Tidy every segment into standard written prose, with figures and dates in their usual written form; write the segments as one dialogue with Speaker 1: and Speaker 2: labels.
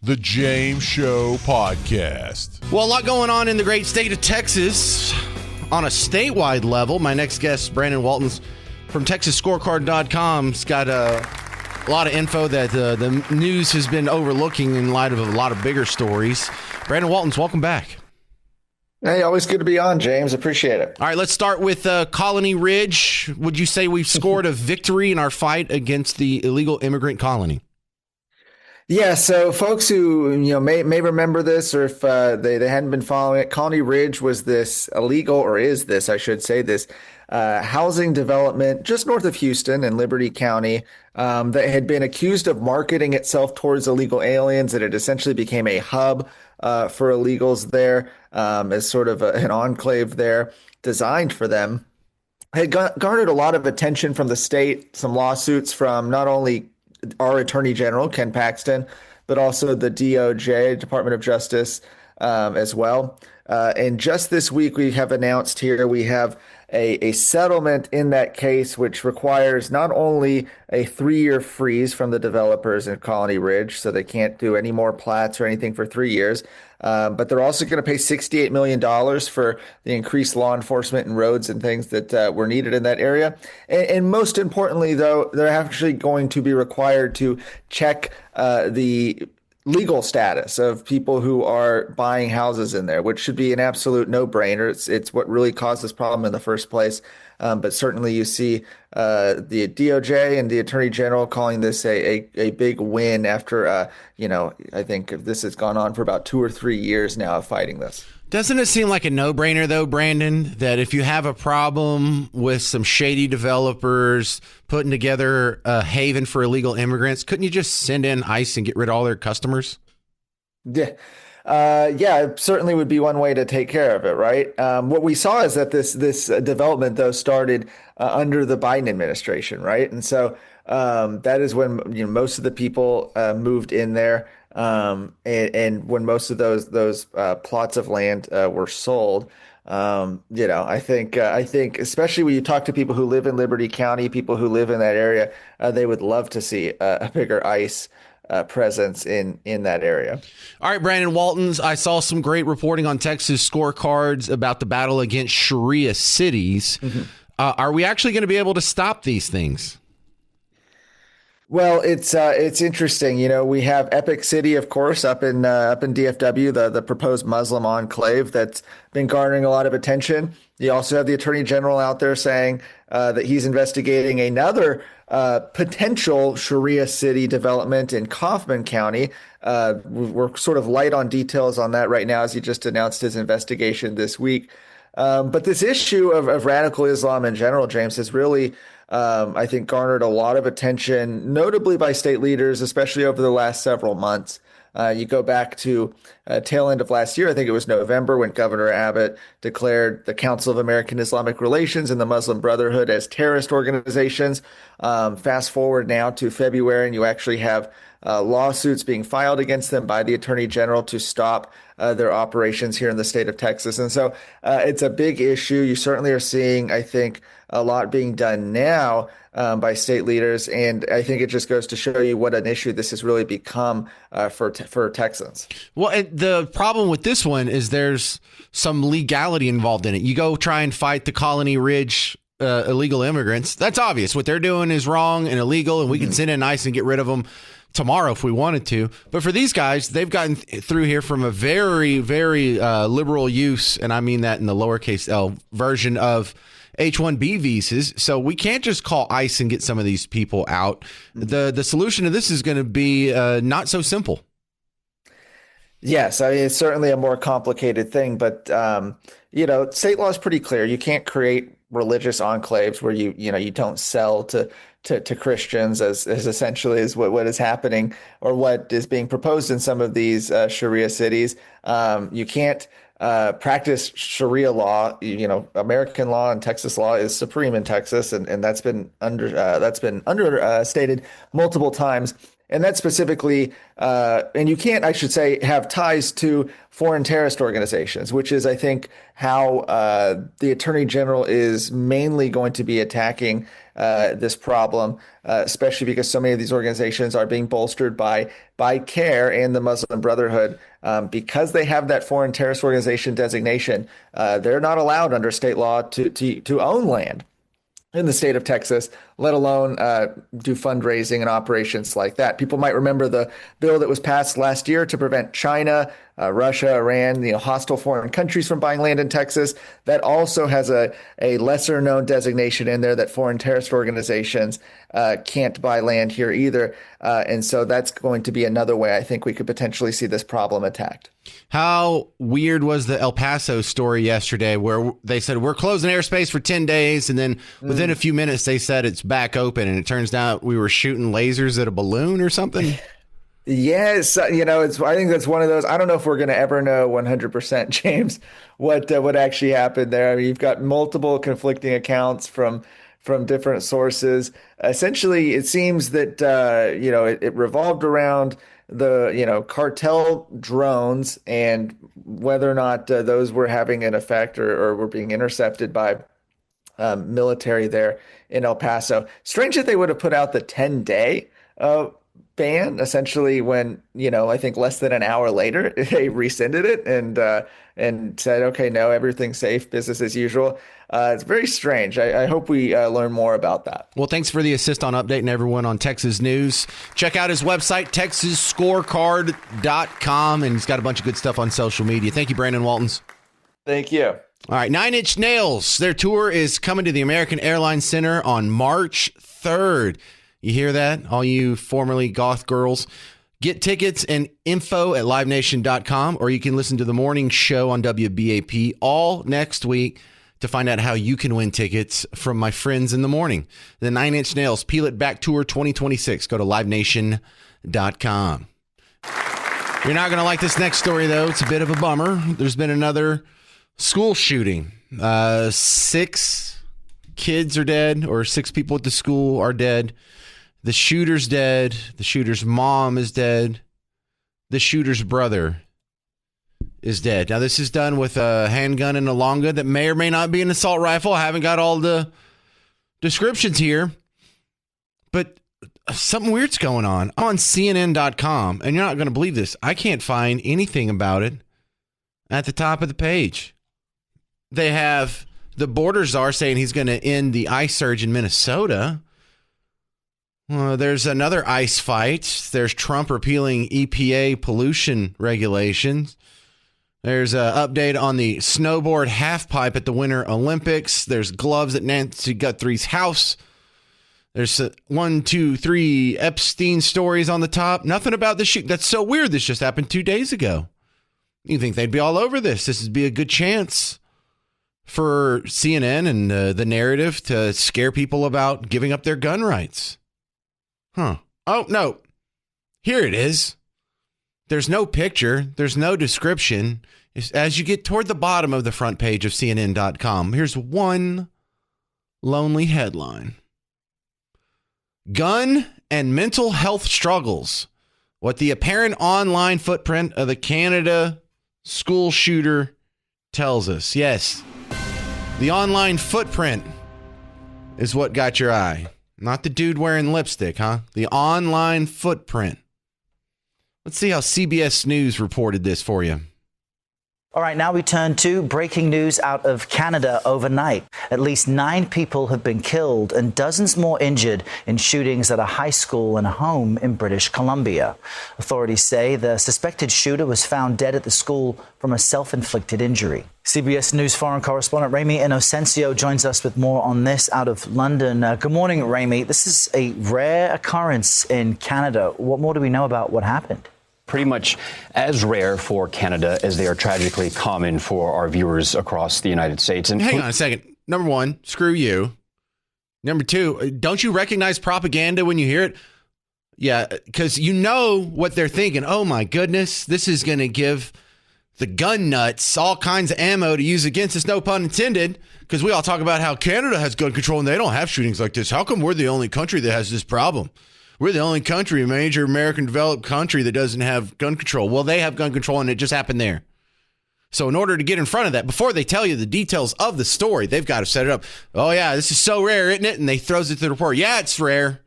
Speaker 1: The James Show Podcast.
Speaker 2: Well, a lot going on in the great state of Texas on a statewide level. My next guest, Brandon Waltons from TexasScorecard.com, has got a lot of info that the news has been overlooking in light of a lot of bigger stories. Brandon Waltons, welcome back.
Speaker 3: Hey, always good to be on, James. Appreciate it.
Speaker 2: All right, let's start with Colony Ridge. Would you say we've scored a victory in our fight against the illegal immigrant colony?
Speaker 3: Yeah, so folks who may remember this, or if they hadn't been following it, Colony Ridge was this illegal, or is this, I should say, this housing development just north of Houston in Liberty County that had been accused of marketing itself towards illegal aliens. That it essentially became a hub for illegals there, as sort of an enclave there designed for them. Had garnered a lot of attention from the state, some lawsuits from not only our Attorney General, Ken Paxton, but also the DOJ, Department of Justice, as well. And just this week, we have announced here we have a settlement in that case, which requires not only a 3-year freeze from the developers in Colony Ridge, so they can't do any more plats or anything for 3 years, but they're also going to pay $68 million for the increased law enforcement and roads and things that were needed in that area. And most importantly, though, they're actually going to be required to check the legal status of people who are buying houses in there, which should be an absolute no-brainer. It's what really caused this problem in the first place. But certainly you see the DOJ and the Attorney General calling this a big win after, I think this has gone on for about 2 or 3 years now of fighting this.
Speaker 2: Doesn't it seem like a no-brainer, though, Brandon, that if you have a problem with some shady developers putting together a haven for illegal immigrants, couldn't you just send in ICE and get rid of all their customers?
Speaker 3: Yeah. It certainly would be one way to take care of it, right? What we saw is that this development, though, started under the Biden administration, right? And so that is when most of the people moved in there. And when most of those plots of land were sold, I think especially when you talk to people who live in Liberty County, people who live in that area, they would love to see a bigger ICE presence in that area.
Speaker 2: All right, Brandon Waltons, I saw some great reporting on Texas Scorecards about the battle against Sharia cities. Mm-hmm. Are we actually going to be able to stop these things?
Speaker 3: Well, it's interesting. We have Epic City, of course, up in DFW, the proposed Muslim enclave that's been garnering a lot of attention. You also have the Attorney General out there saying that he's investigating another potential Sharia city development in Kaufman County. We're sort of light on details on that right now, as he just announced his investigation this week. But this issue of radical Islam in general, James, has really I think garnered a lot of attention, notably by state leaders, especially over the last several months. You go back to tail end of last year, I think it was November, when Governor Abbott declared the Council of American Islamic Relations and the Muslim Brotherhood as terrorist organizations. Fast forward now to February, and you actually have lawsuits being filed against them by the Attorney General to stop their operations here in the state of Texas. And so it's a big issue. You certainly are seeing, I think, a lot being done now by state leaders. And I think it just goes to show you what an issue this has really become for Texans.
Speaker 2: Well, the problem with this one is there's some legality involved in it. You go try and fight the Colony Ridge illegal immigrants. That's obvious. What they're doing is wrong and illegal, and we can send in ICE and get rid of them tomorrow if we wanted to. But for these guys, they've gotten through here from a very, very liberal use, and I mean that in the lowercase L version of H-1B visas. So we can't just call ICE and get some of these people out. The solution to this is going to be not so simple.
Speaker 3: Yes, I mean, it's certainly a more complicated thing, but state law is pretty clear. You can't create religious enclaves where you don't sell to Christians as essentially is what is happening, or what is being proposed in some of these Sharia cities. You can't practice Sharia law. American law and Texas law is supreme in Texas, and that's been understated multiple times. And that's specifically, and you can't, I should say, have ties to foreign terrorist organizations, which is, I think, how the Attorney General is mainly going to be attacking this problem, especially because so many of these organizations are being bolstered by CARE and the Muslim Brotherhood. Because they have that foreign terrorist organization designation, they're not allowed under state law to own land in the state of Texas, let alone do fundraising and operations like that. People might remember the bill that was passed last year to prevent China, Russia, Iran, hostile foreign countries from buying land in Texas. That also has a lesser known designation in there that foreign terrorist organizations can't buy land here either. And so that's going to be another way I think we could potentially see this problem attacked.
Speaker 2: How weird was the El Paso story yesterday where they said we're closing airspace for 10 days and then within a few minutes they said it's back open and it turns out we were shooting lasers at a balloon or something?
Speaker 3: Yes, I think that's one of those. I don't know if we're going to ever know 100%, James, what actually happened there. I mean, you've got multiple conflicting accounts from different sources. Essentially, it seems that it revolved around the cartel drones and whether or not those were having an effect or were being intercepted by military there in El Paso. Strange that they would have put out the 10-day ban essentially when I think less than an hour later they rescinded it and said, okay, no, everything's safe, business as usual. It's very strange. I hope we learn more about that.
Speaker 2: Well, thanks for the assist on updating everyone on Texas news. Check out his website, texasscorecard.com, and he's got a bunch of good stuff on social media. Thank you, Brandon Waltons.
Speaker 3: Thank you.
Speaker 2: All right, Nine Inch Nails. Their tour is coming to the American Airlines Center on March 3rd. You hear that, all you formerly goth girls? Get tickets and info at livenation.com, or you can listen to the morning show on WBAP all next week to find out how you can win tickets from my friends in the morning. The Nine Inch Nails Peel It Back Tour 2026. Go to livenation.com. You're not going to like this next story, though. It's a bit of a bummer. There's been another school shooting. 6 kids are dead, or 6 people at the school are dead. The shooter's dead. The shooter's mom is dead. The shooter's brother is dead. Now, this is done with a handgun and a long gun that may or may not be an assault rifle. I haven't got all the descriptions here, but something weird's going on. I'm on CNN.com, and you're not going to believe this. I can't find anything about it at the top of the page. They have the border czar saying he's going to end the ICE surge in Minnesota. There's another ICE fight. There's Trump repealing EPA pollution regulations. There's an update on the snowboard half pipe at the Winter Olympics. There's gloves at Nancy Guthrie's house. There's 1, 2, 3 Epstein stories on the top. Nothing about the shoot. That's so weird. This just happened 2 days ago. You think they'd be all over this? This would be a good chance for CNN and the narrative to scare people about giving up their gun rights. Huh. Oh, no. Here it is. There's no picture. There's no description. As you get toward the bottom of the front page of CNN.com, here's one lonely headline. Gun and mental health struggles. What the apparent online footprint of the Canada school shooter tells us. Yes, the online footprint is what got your eye. Not the dude wearing lipstick, huh? The online footprint. Let's see how CBS News reported this for you.
Speaker 4: All right, now we turn to breaking news out of Canada overnight. At least 9 people have been killed and dozens more injured in shootings at a high school and a home in British Columbia. Authorities say the suspected shooter was found dead at the school from a self-inflicted injury. CBS News foreign correspondent Rami Inocencio joins us with more on this out of London. Good morning, Rami. This is a rare occurrence in Canada. What more do we know about what happened?
Speaker 5: Pretty much as rare for Canada as they are tragically common for our viewers across the United States. And
Speaker 2: hang on a second. Number one, screw you. Number two, don't you recognize propaganda when you hear it? Yeah, because you know what they're thinking. Oh, my goodness, this is going to give the gun nuts all kinds of ammo to use against us, no pun intended, because we all talk about how Canada has gun control and they don't have shootings like this. How come we're the only country that has this problem? we're the only country, major American developed country that doesn't have gun control. Well, they have gun control, and it just happened there. So in order to get in front of that, before they tell you the details of the story, they've got to set it up. Oh, yeah, this is so rare, isn't it? And they throws it to the report. Yeah, it's rare.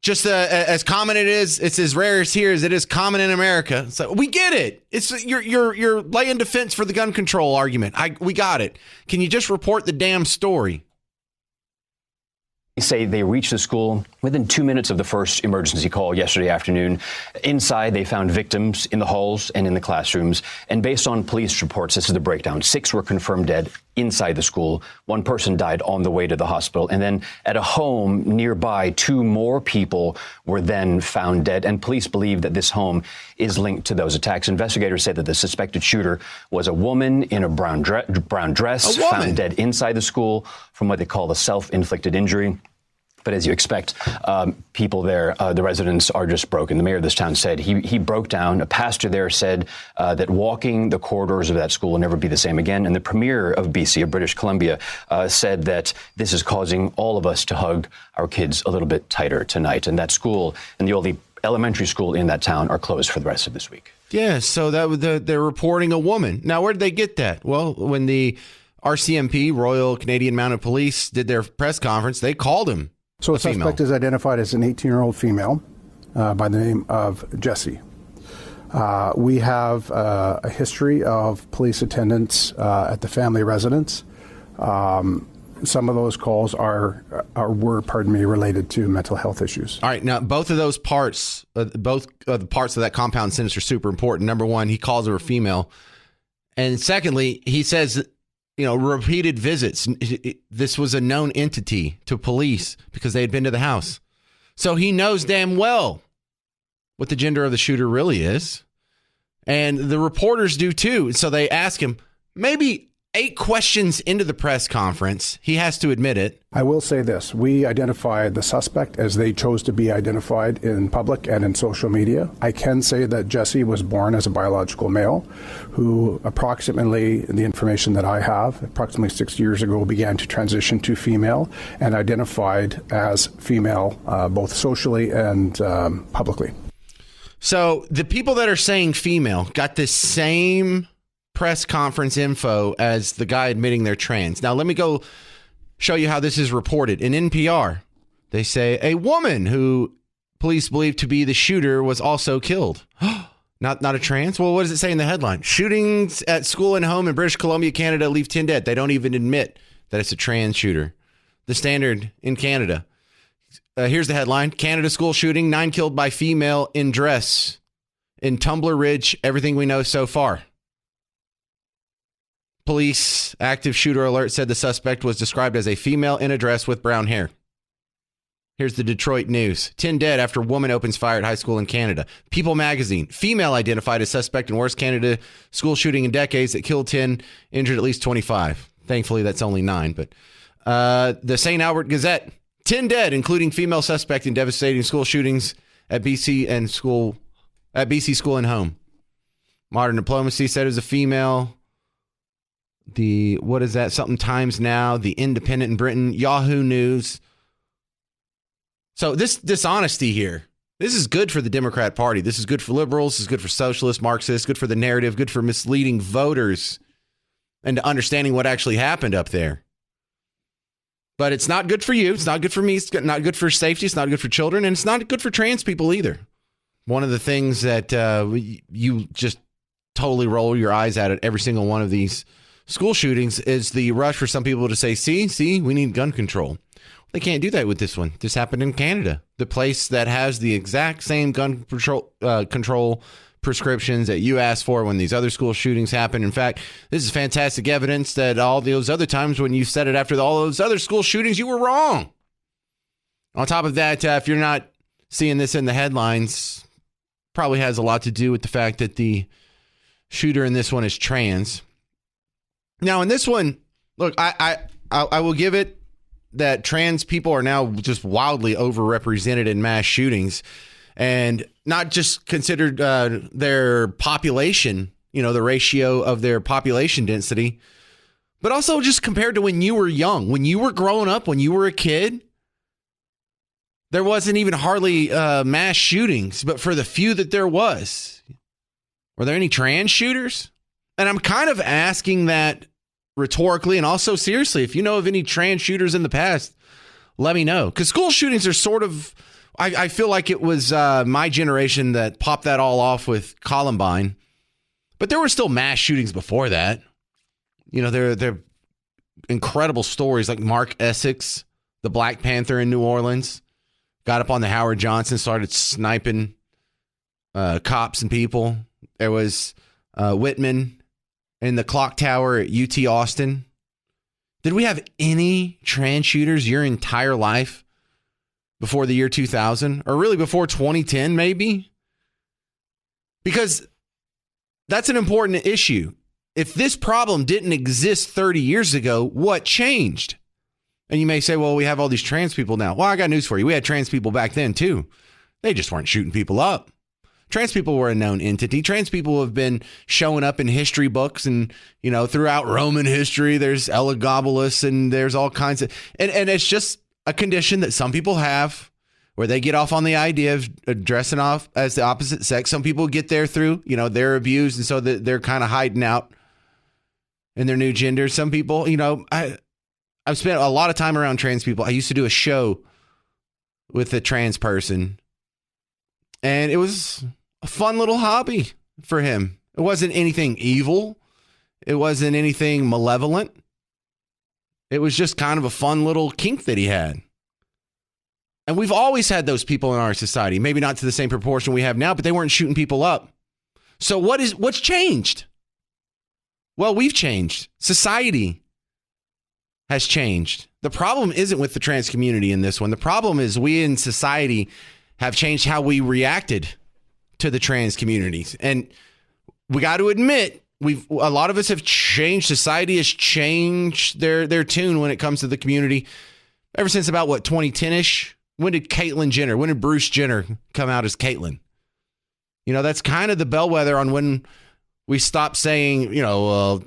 Speaker 2: Just as common it is, it's as rare as here as it is common in America. So we get it. It's you're laying defense for the gun control argument. We got it. Can you just report the damn story?
Speaker 5: They say they reached the school within 2 minutes of the first emergency call yesterday afternoon. Inside, they found victims in the halls and in the classrooms. And based on police reports, this is the breakdown. 6 were confirmed dead inside the school. 1 person died on the way to the hospital. And then at a home nearby, 2 more people were then found dead. And police believe that this home is linked to those attacks. Investigators say that the suspected shooter was a woman in a brown dress, found dead inside the school from what they call a self-inflicted injury. But as you expect, people there, the residents are just broken. The mayor of this town said he broke down. A pastor there said that walking the corridors of that school will never be the same again. And the premier of BC, of British Columbia, said that this is causing all of us to hug our kids a little bit tighter tonight. And that school and the only elementary school in that town are closed for the rest of this week.
Speaker 2: Yeah, so they're reporting a woman. Now, where did they get that? Well, when the RCMP, Royal Canadian Mounted Police, did their press conference, they called him.
Speaker 6: So a suspect is identified as an 18-year-old female by the name of Jessie. We have a history of police attendance at the family residence. Some of those calls were related to mental health issues.
Speaker 2: All right, now both of those parts, both of the parts of that compound sentence are super important. Number one, he calls her a female, and secondly, he says, repeated visits. This was a known entity to police because they had been to the house. So he knows damn well what the gender of the shooter really is. And the reporters do too. So they ask him maybe 8 questions into the press conference. He has to admit it.
Speaker 6: I will say this. We identified the suspect as they chose to be identified in public and in social media. I can say that Jessie was born as a biological male who approximately, the information that I have, approximately 6 years ago began to transition to female and identified as female both socially and publicly.
Speaker 2: So the people that are saying female got this same press conference info as the guy admitting they're trans. Now, let me go show you how this is reported. In NPR, they say a woman who police believe to be the shooter was also killed. Not a trans? Well, what does it say in the headline? Shootings at school and home in British Columbia, Canada leave 10 dead. They don't even admit that it's a trans shooter. The Standard in Canada. Here's the headline. Canada school shooting, 9 killed by female in dress. In Tumbler Ridge, everything we know so far. Police active shooter alert said the suspect was described as a female in a dress with brown hair. Here's the Detroit News. 10 dead after woman opens fire at high school in Canada. People magazine. Female identified as suspect in worst Canada school shooting in decades that killed 10, injured at least 25. Thankfully, that's only 9. But the St. Albert Gazette. 10 dead, including female suspect in devastating school shootings at BC school and home. Modern Diplomacy said it was a female. What is that? Something Times Now, The Independent in Britain, Yahoo News. So this dishonesty here, this is good for the Democrat Party. This is good for liberals. This is good for socialists, Marxists, good for the narrative, good for misleading voters and understanding what actually happened up there. But it's not good for you. It's not good for me. It's not good for safety. It's not good for children. And it's not good for trans people either. One of the things that you just totally roll your eyes at every single one of these school shootings is the rush for some people to say, see, we need gun control. They can't do that with this one. This happened in Canada, the place that has the exact same gun control prescriptions that you asked for when these other school shootings happen. In fact, this is fantastic evidence that all those other times when you said it after all those other school shootings, you were wrong. On top of that, if you're not seeing this in the headlines, probably has a lot to do with the fact that the shooter in this one is trans. Now, in this one, look, I will give it that trans people are now just wildly overrepresented in mass shootings, and not just considered their population, the ratio of their population density, but also just compared to when you were young, when you were growing up, when you were a kid. there wasn't even hardly mass shootings, but for the few that there was, were there any trans shooters? And I'm kind of asking that rhetorically and also seriously. If you know of any trans shooters in the past, let me know. Because school shootings are sort of, I feel like it was my generation that popped that all off with Columbine. But there were still mass shootings before that. You know, they're incredible stories like Mark Essex, the Black Panther in New Orleans, got up on the Howard Johnson, started sniping cops and people. There was Whitman in the clock tower at UT Austin. Did we have any trans shooters your entire life before the year 2000? Or really before 2010, maybe? Because that's an important issue. If this problem didn't exist 30 years ago, what changed? And you may say, well, we have all these trans people now. Well, I got news for you. We had trans people back then, too. They just weren't shooting people up. Trans people were a known entity. Trans people have been showing up in history books and, you know, throughout Roman history, there's Elagabalus and there's all kinds of, and it's just a condition that some people have where they get off on the idea of dressing off as the opposite sex. Some people get there through, you know, they're abused and so they're kind of hiding out in their new gender. Some people, you know, I've spent a lot of time around trans people. I used to do a show with a trans person, and it was a fun little hobby for him. It wasn't anything evil. It wasn't anything malevolent. It was just kind of a fun little kink that he had. And we've always had those people in our society, maybe not to the same proportion we have now, but they weren't shooting people up. So what's changed? Well, we've changed. Society has changed. The problem isn't with the trans community in this one. The problem is we in society have changed how we reacted to the trans communities. And we got to admit, a lot of us have changed. Society has changed their tune when it comes to the community ever since about 2010-ish. When did Bruce Jenner come out as Caitlyn? You know, that's kind of the bellwether on when we stopped saying, you know,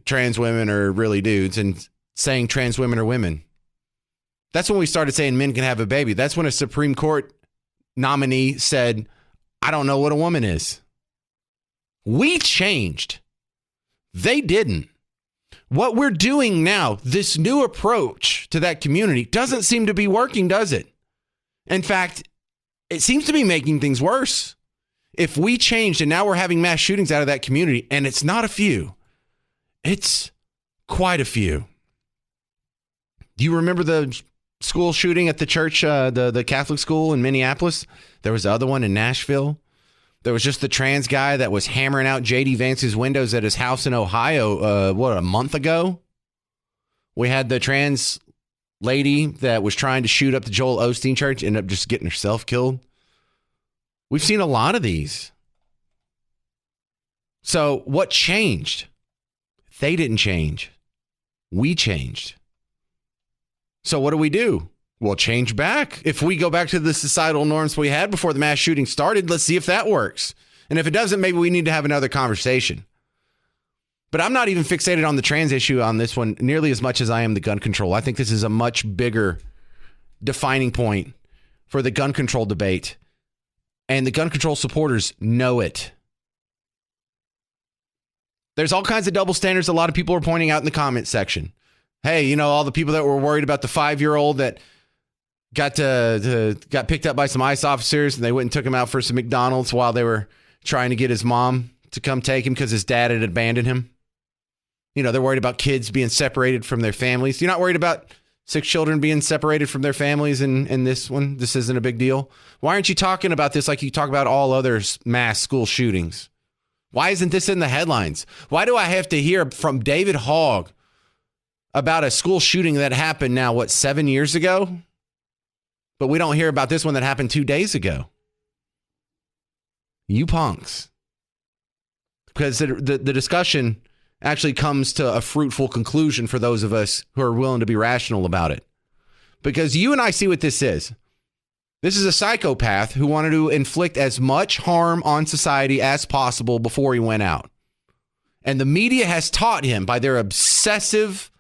Speaker 2: trans women are really dudes and saying trans women are women. That's when we started saying men can have a baby. That's when a Supreme Court nominee said, I don't know what a woman is. We changed. They didn't. What we're doing now, this new approach to that community, doesn't seem to be working, does it? In fact, it seems to be making things worse. If we changed and now we're having mass shootings out of that community, and it's not a few, it's quite a few. Do you remember the school shooting at the church, the Catholic school in Minneapolis? There was the other one in Nashville. There was just the trans guy that was hammering out J.D. Vance's windows at his house in Ohio, a month ago? We had the trans lady that was trying to shoot up the Joel Osteen church, ended up just getting herself killed. We've seen a lot of these. So what changed? They didn't change. We changed. So what do? We'll change back. If we go back to the societal norms we had before the mass shooting started, let's see if that works. And if it doesn't, maybe we need to have another conversation. But I'm not even fixated on the trans issue on this one nearly as much as I am the gun control. I think this is a much bigger defining point for the gun control debate. And the gun control supporters know it. There's all kinds of double standards a lot of people are pointing out in the comment section. Hey, you know, all the people that were worried about the 5-year-old that got picked up by some ICE officers and they went and took him out for some McDonald's while they were trying to get his mom to come take him because his dad had abandoned him. You know, they're worried about kids being separated from their families. You're not worried about 6 children being separated from their families in this one? This isn't a big deal. Why aren't you talking about this like you talk about all other mass school shootings? Why isn't this in the headlines? Why do I have to hear from David Hogg about a school shooting that happened now, 7 years ago? But we don't hear about this one that happened 2 days ago. You punks. Because the discussion actually comes to a fruitful conclusion for those of us who are willing to be rational about it. Because you and I see what this is. This is a psychopath who wanted to inflict as much harm on society as possible before he went out. And the media has taught him by their obsessive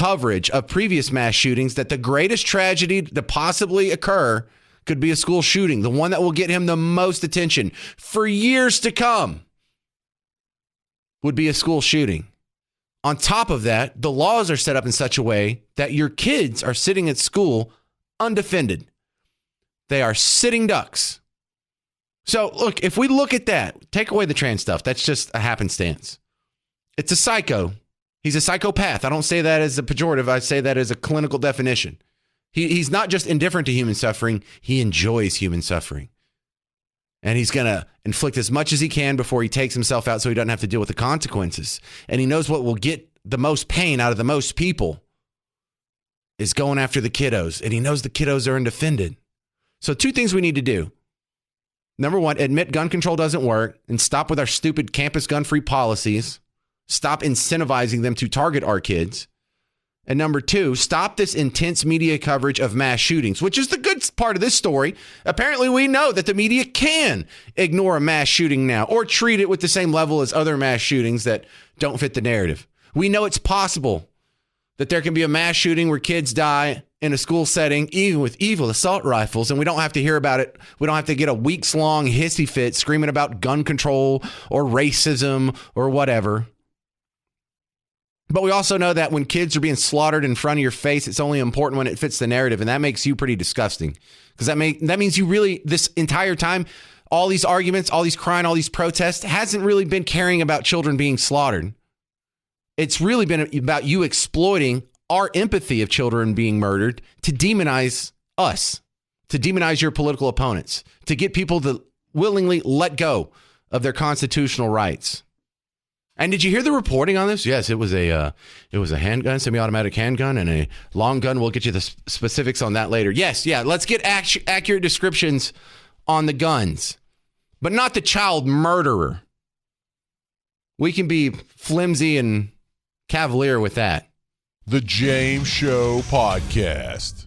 Speaker 2: coverage of previous mass shootings that the greatest tragedy to possibly occur could be a school shooting, the one that will get him the most attention for years to come would be a school shooting. On top of that, the laws are set up in such a way that your kids are sitting at school undefended. They are sitting ducks. So look, if we look at that, take away the trans stuff, that's just a happenstance. It's a psycho. He's a psychopath. I don't say that as a pejorative. I say that as a clinical definition. He's not just indifferent to human suffering. He enjoys human suffering. And he's going to inflict as much as he can before he takes himself out so he doesn't have to deal with the consequences. And he knows what will get the most pain out of the most people is going after the kiddos. And he knows the kiddos are undefended. So 2 things we need to do. Number 1, admit gun control doesn't work and stop with our stupid campus gun-free policies. Stop incentivizing them to target our kids. And number 2, stop this intense media coverage of mass shootings, which is the good part of this story. Apparently, we know that the media can ignore a mass shooting now or treat it with the same level as other mass shootings that don't fit the narrative. We know it's possible that there can be a mass shooting where kids die in a school setting, even with evil assault rifles, and we don't have to hear about it. We don't have to get a weeks-long hissy fit screaming about gun control or racism or whatever. But we also know that when kids are being slaughtered in front of your face, it's only important when it fits the narrative. And that makes you pretty disgusting because that means you really, this entire time, all these arguments, all these crying, all these protests hasn't really been caring about children being slaughtered. It's really been about you exploiting our empathy of children being murdered to demonize us, to demonize your political opponents, to get people to willingly let go of their constitutional rights. And did you hear the reporting on this? Yes, it was a handgun, semi-automatic handgun, and a long gun. We'll get you the specifics on that later. Yes, yeah, let's get accurate descriptions on the guns, but not the child murderer. We can be flimsy and cavalier with that.
Speaker 1: The James Show Podcast.